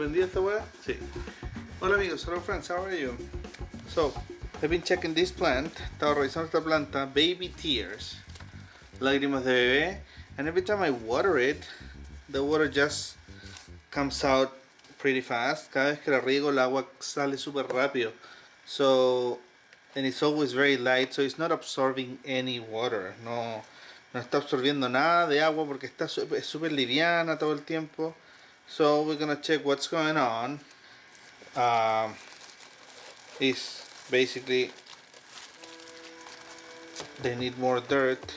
prendida esta weá? Sí. Hola amigos, hello friends, how are you? So, I've been checking this plant. Estaba revisando esta planta, baby tears, lágrimas de bebé, and every time I water it, the water just comes out pretty fast. Cada vez que la riego, el agua sale súper rápido. So, and it's always very light, so it's not absorbing any water. No está absorbiendo nada de agua porque está es súper liviana todo el tiempo. So we're gonna check what's going on. Is basically they need more dirt.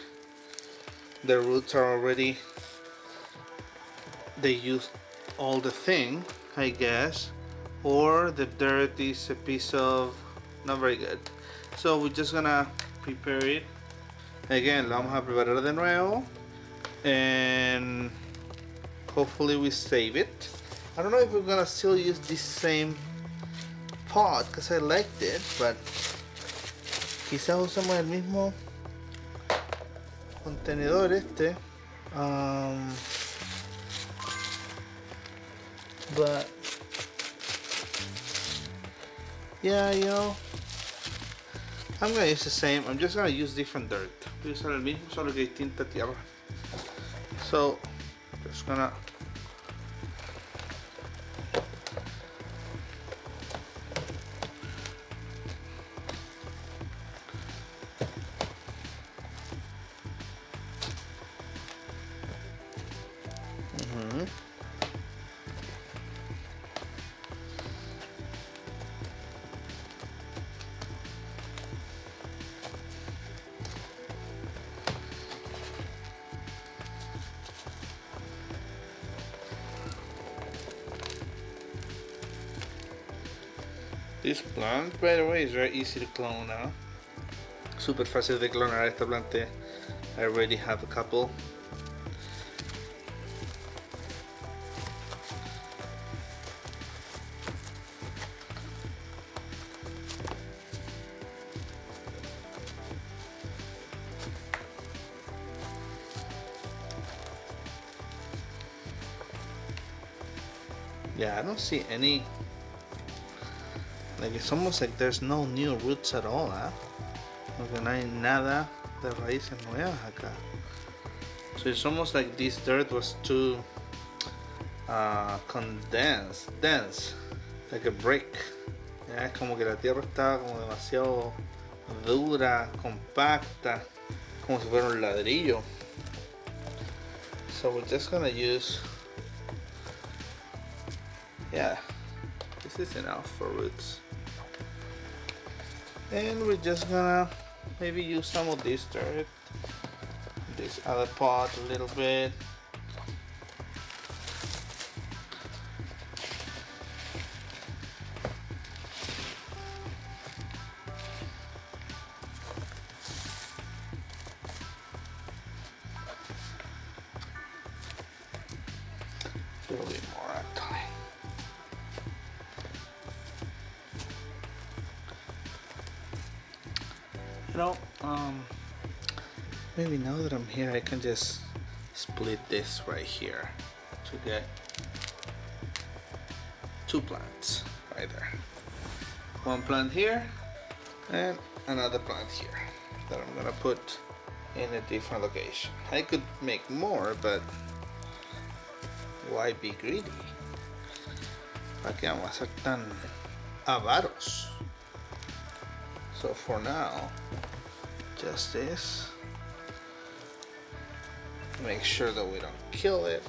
The roots are already, they used all the thing, I guess, or the dirt is a piece of not very good. So we're just gonna prepare it again. La vamos a preparar de nuevo and hopefully we save it. I don't know if we're gonna still use this same pot because I liked it, but quizás usamos el mismo contenedor este. But yeah, you know, I'm gonna use the same. I'm just gonna use different dirt. Voy a usar el mismo, solo que distinta tierra. So, just gonna This plant, by the way, is very easy to clone now. Super fácil de clonar esta planta. I already have a couple. Yeah, I don't see any. Like it's almost like there's no new roots at all, ¿eh? Porque no hay nada de raíces nuevas acá. So it's almost like this dirt was too condensed, dense, like a brick. ¿Ya? Es como que la tierra estaba como demasiado dura, compacta, como si fuera un ladrillo. So we're just gonna use, yeah, this is enough for roots. And we're just gonna maybe use some of this dirt, this other pot a little bit. A little bit more actually. You know, maybe now that I'm here I can just split this right here to get two plants right there. One plant here and another plant here that I'm gonna put in a different location. I could make more, but why be greedy? ¿Para qué vamos a ser tan avaros? So for now, just this. Make sure that we don't kill it.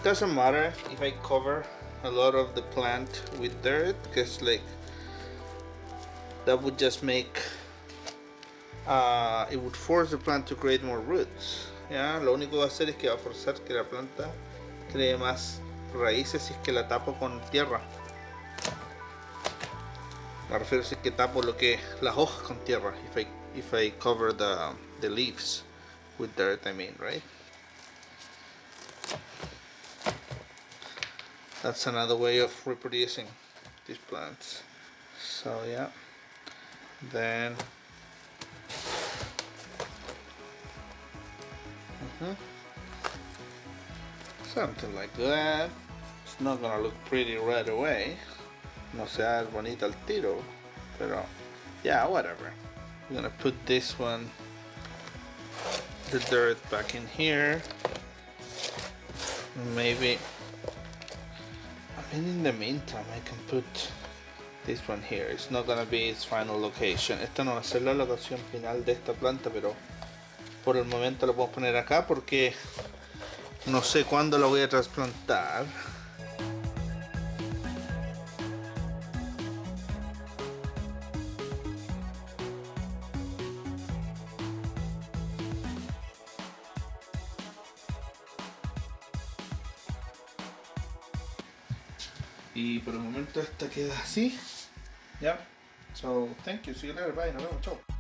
Doesn't matter if I cover a lot of the plant with dirt, because like that would just make it would force the plant to create more roots. ¿Ya? Lo único que va a hacer es que va a forzar que la planta cree más raíces si es que la tapo con tierra. Me refiero a si es que tapo lo que las hojas con tierra. If I cover the leaves with dirt, I mean, right? That's another way of reproducing these plants. So yeah, then something like that. It's not gonna look pretty right away. No se va a ver bonita al tiro, pero yeah, whatever. We're gonna put this one, the dirt, back in here. Maybe, I mean, in the meantime, I can put this one here. It's not gonna be its final location. Esta no va a ser la locación final de esta planta, pero por el momento lo podemos poner acá porque no sé cuándo la voy a trasplantar. Y por el momento esta queda así. Ya. So, thank you. See you later. Bye. Nos vemos. Chao.